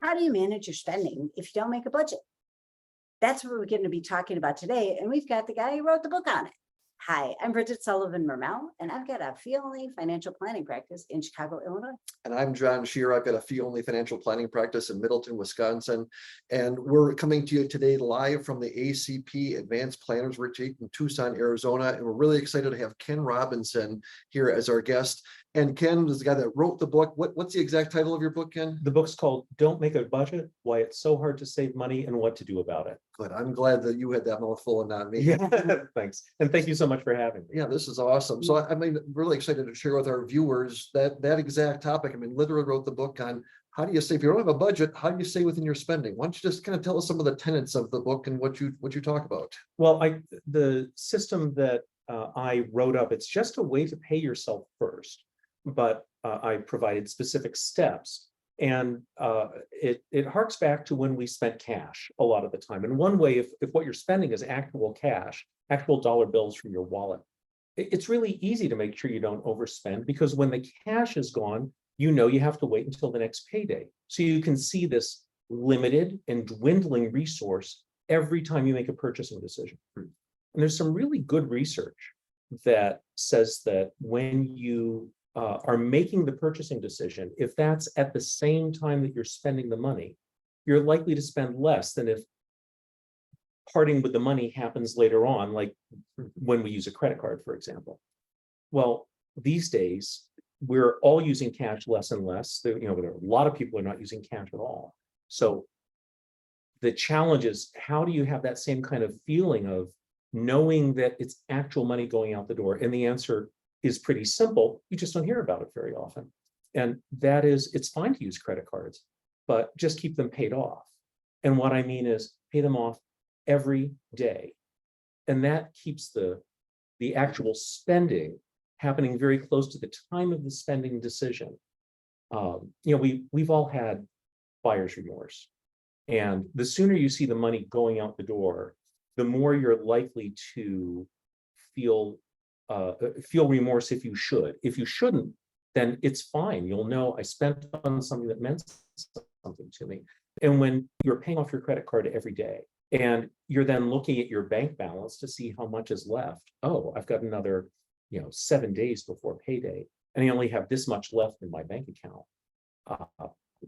How do you manage your spending if you don't make a budget? That's what we're going to be talking about today. And we've got the guy who wrote the book on it. Hi, I'm Bridget Sullivan Mermel, and I've got a fee-only financial planning practice in Chicago, Illinois. And I'm John Shear. I've got a fee-only financial planning practice in Middleton, Wisconsin. And we're coming to you today live from the ACP Advanced Planners Retreat in Tucson, Arizona. And we're really excited to have Ken Robinson here as our guest. And Ken is the guy that wrote the book. What's the exact title of your book, Ken? The book's called Don't Make a Budget, Why It's So Hard to Save Money and What to Do About It. Good. I'm glad that you had that mouthful and not me. Yeah, thanks. And thank you so much for having me. Yeah, this is awesome. So I mean, really excited to share with our viewers that exact topic. I mean, literally wrote the book on how do you save. If you don't have a budget, how do you save within your spending? Why don't you just kind of tell us some of the tenets of the book and what you talk about? Well, the system that I wrote up, it's just a way to pay yourself first, but I provided specific steps. And it harks back to when we spent cash a lot of the time. And one way, if what you're spending is actual cash, actual dollar bills from your wallet, it's really easy to make sure you don't overspend, because when the cash is gone, you know you have to wait until the next payday. So you can see this limited and dwindling resource every time you make a purchasing decision. And there's some really good research that says that when you are making the purchasing decision, if that's at the same time that you're spending the money, you're likely to spend less than if parting with the money happens later on, like when we use a credit card, for example. Well, these days, we're all using cash less and less. There are a lot of people who are not using cash at all. So the challenge is, how do you have that same kind of feeling of knowing that it's actual money going out the door? And the answer is pretty simple. You just don't hear about it very often. And that is, it's fine to use credit cards, but just keep them paid off. And what I mean is pay them off every day. And that keeps the actual spending happening very close to the time of the spending decision. We've all had buyer's remorse. And the sooner you see the money going out the door, the more you're likely to feel remorse if you should. If you shouldn't, then it's fine. You'll know I spent on something that meant something to me. And when you're paying off your credit card every day, and you're then looking at your bank balance to see how much is left. Oh, I've got another, 7 days before payday, and I only have this much left in my bank account.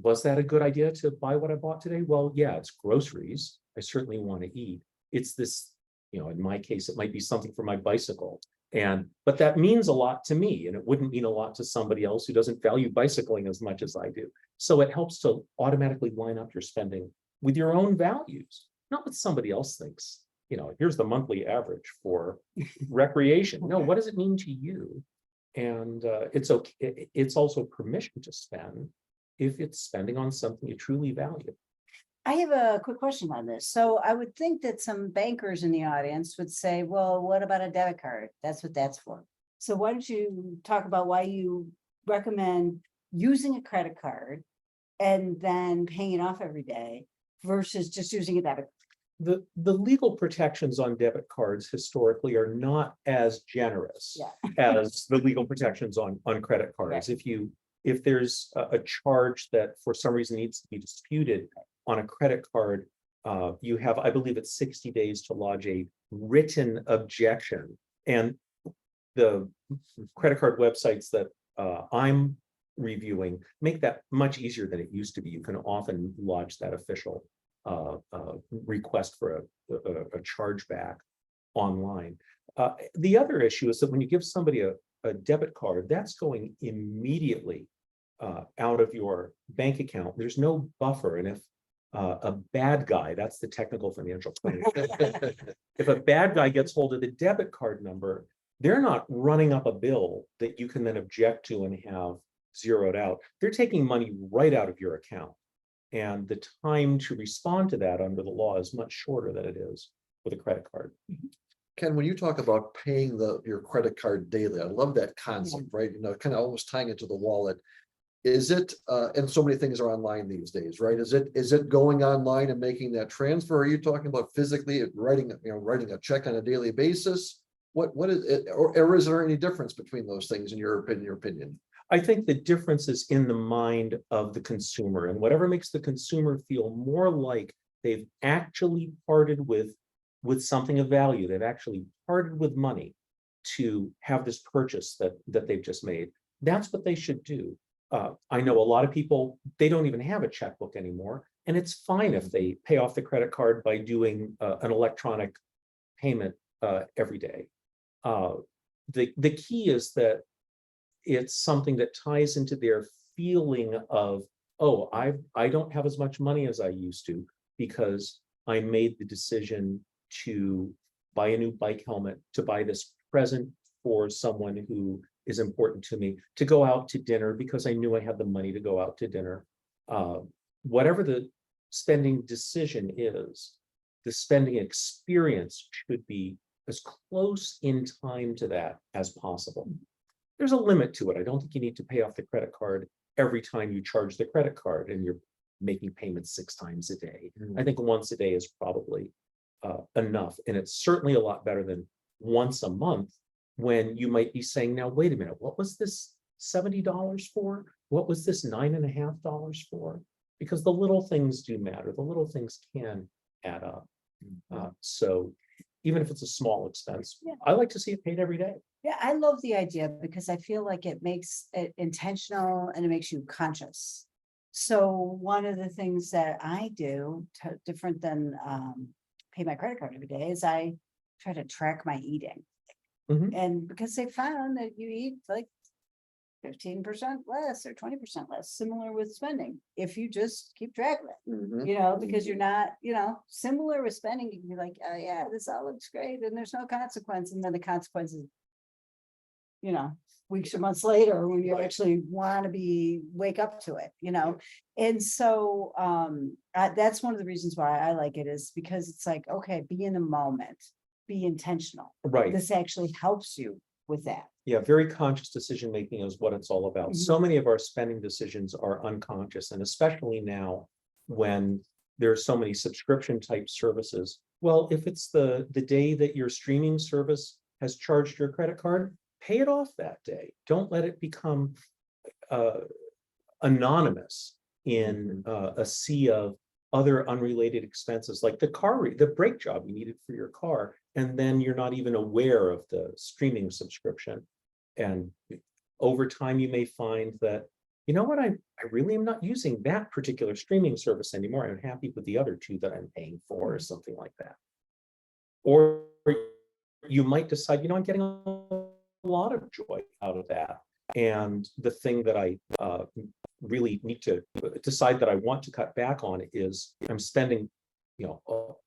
Was that a good idea to buy what I bought today? Well, yeah, it's groceries. I certainly want to eat. It's this, in my case, it might be something for my bicycle. But that means a lot to me, and it wouldn't mean a lot to somebody else who doesn't value bicycling as much as I do. So it helps to automatically line up your spending with your own values, not what somebody else thinks. Here's the monthly average for recreation. No, what does it mean to you? And it's okay. It's also permission to spend if it's spending on something you truly value. I have a quick question on this. So I would think that some bankers in the audience would say, well, what about a debit card? That's what that's for. So why don't you talk about why you recommend using a credit card and then paying it off every day versus just using a debit card? The legal protections on debit cards historically are not as generous as the legal protections on credit cards. Right. If there's a charge that for some reason needs to be disputed on a credit card, you have, I believe it's 60 days to lodge a written objection. And the credit card websites that I'm reviewing make that much easier than it used to be. You can often lodge that official request for a chargeback online. The other issue is that when you give somebody a debit card, that's going immediately out of your bank account. There's no buffer. And if a bad guy, that's the technical financial planning. If a bad guy gets hold of the debit card number, they're not running up a bill that you can then object to and have zeroed out. They're taking money right out of your account. And the time to respond to that under the law is much shorter than it is with a credit card. Ken, when you talk about paying your credit card daily, I love that concept, right? Kind of almost tying it to the wallet. Is it, and so many things are online these days, right? Is it going online and making that transfer? Are you talking about physically writing a check on a daily basis? What is it, or is there any difference between those things in your opinion? I think the difference is in the mind of the consumer, and whatever makes the consumer feel more like they've actually parted with something of value, they've actually parted with money to have this purchase that they've just made. That's what they should do. I know a lot of people, they don't even have a checkbook anymore, and it's fine if they pay off the credit card by doing an electronic payment every day. The key is that it's something that ties into their feeling of, oh, I don't have as much money as I used to because I made the decision to buy a new bike helmet, to buy this present for someone who is important to me, to go out to dinner because I knew I had the money to go out to dinner. Whatever the spending decision is, the spending experience should be as close in time to that as possible. There's a limit to it. I don't think you need to pay off the credit card every time you charge the credit card and you're making payments 6 times a day. I think once a day is probably enough. And it's certainly a lot better than once a month, when you might be saying, now, wait a minute, what was this $70 for? What was this $9.50 for? Because the little things do matter. The little things can add up. So even if it's a small expense, Yeah. I like to see it paid every day. Yeah, I love the idea because I feel like it makes it intentional and it makes you conscious. So one of the things that I do different than pay my credit card every day is I try to track my eating. Mhm. And because they found that you eat like 15% less or 20% less, similar with spending, if you just keep track of it, Mhm. because you're not, similar with spending, you can be like, oh yeah, this all looks great and there's no consequence. And then the consequences, weeks or months later when you actually want to wake up to it, And so that's one of the reasons why I like it, is because it's like, okay, be in the moment, be intentional. Right. This actually helps you with that. Yeah, very conscious decision making is what it's all about. So many of our spending decisions are unconscious, and especially now when there are so many subscription type services. Well, if it's the day that your streaming service has charged your credit card, pay it off that day. Don't let it become anonymous in a sea of other unrelated expenses, like the brake job you needed for your car, and then you're not even aware of the streaming subscription. And over time, you may find that, you know what, I really am not using that particular streaming service anymore. I'm happy with the other 2 that I'm paying for, or something like that. Or you might decide, I'm getting a lot of joy out of that. And the thing that I really need to decide that I want to cut back on is I'm spending,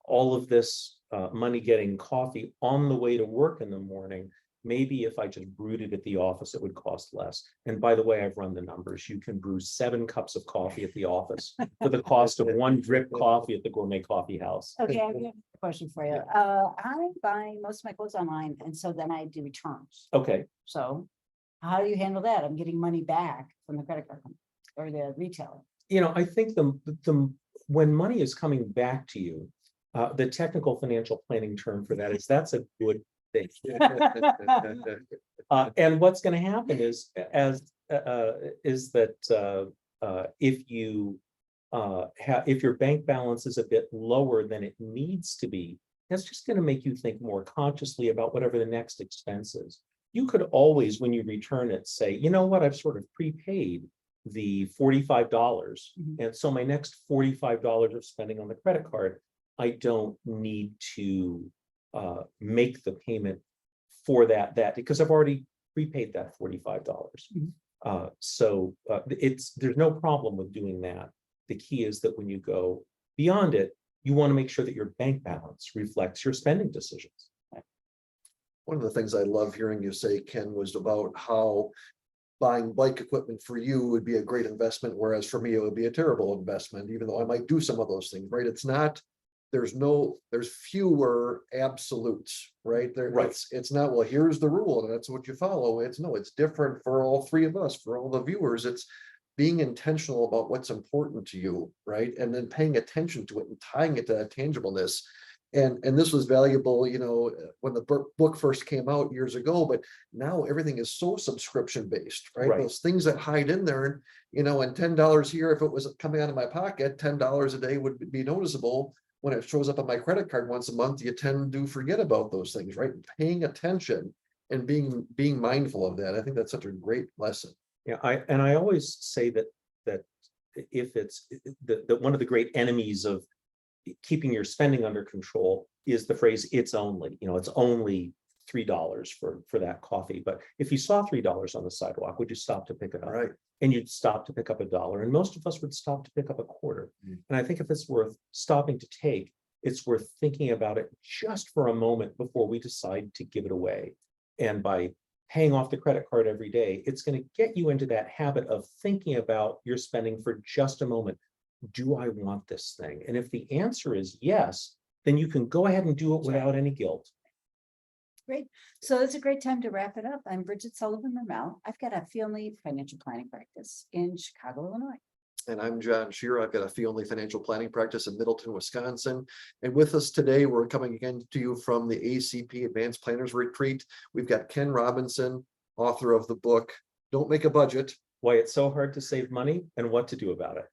all of this money getting coffee on the way to work in the morning. Maybe if I just brewed it at the office, it would cost less. And by the way, I've run the numbers. You can brew 7 cups of coffee at the office for the cost of 1 drip coffee at the Gourmet Coffee House. Okay, I have a question for you. I buy most of my clothes online, and so then I do returns. Okay. So how do you handle that? I'm getting money back from the credit card company or the retailer. I think when money is coming back to you, the technical financial planning term for that is that's a good thing. And what's going to happen is that if your bank balance is a bit lower than it needs to be, that's just going to make you think more consciously about whatever the next expense is. You could always, when you return it, say, you know what, I've sort of prepaid the $45. And so my next $45 of spending on the credit card, I don't need to make the payment for that because I've already prepaid that $45. So there's no problem with doing that. The key is that when you go beyond it, you want to make sure that your bank balance reflects your spending decisions. One of the things I love hearing you say, Ken, was about how buying bike equipment for you would be a great investment, whereas for me, it would be a terrible investment, even though I might do some of those things, right? There's fewer absolutes, right? Right. It's not, well, here's the rule and that's what you follow. It's different for all 3 of us, for all the viewers. It's being intentional about what's important to you, right? And then paying attention to it and tying it to that tangibleness. And this was valuable, when the book first came out years ago, but now everything is so subscription based, right? Right. Those things that hide in there, and $10 here, if it was coming out of my pocket, $10 a day would be noticeable. When it shows up on my credit card once a month, you tend to forget about those things, right? Paying attention and being mindful of that. I think that's such a great lesson. Yeah, I always say that if it's that one of the great enemies of keeping your spending under control is the phrase "it's only." It's only $3 for that coffee. But if you saw $3 on the sidewalk, would you stop to pick it up? Right. And you'd stop to pick up $1, and most of us would stop to pick up a quarter. Mm. And I think if it's worth stopping to take, it's worth thinking about it just for a moment before we decide to give it away. And by paying off the credit card every day, it's going to get you into that habit of thinking about your spending for just a moment. Do I want this thing? And if the answer is yes, then you can go ahead and do it without any guilt. Great. So it's a great time to wrap it up. I'm Bridget Sullivan Mermel. I've got a family financial planning practice in Chicago, Illinois. And I'm John Shearer. I've got a fee-only financial planning practice in Middleton, Wisconsin. And with us today, we're coming again to you from the ACP Advanced Planners Retreat. We've got Ken Robinson, author of the book, Don't Make a Budget. Why it's so hard to save money and what to do about it.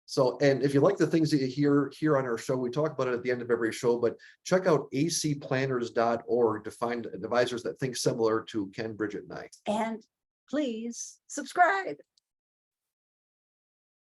So, and if you like the things that you hear here on our show, we talk about it at the end of every show, but check out acplanners.org to find advisors that think similar to Ken, Bridget, and I. And please subscribe.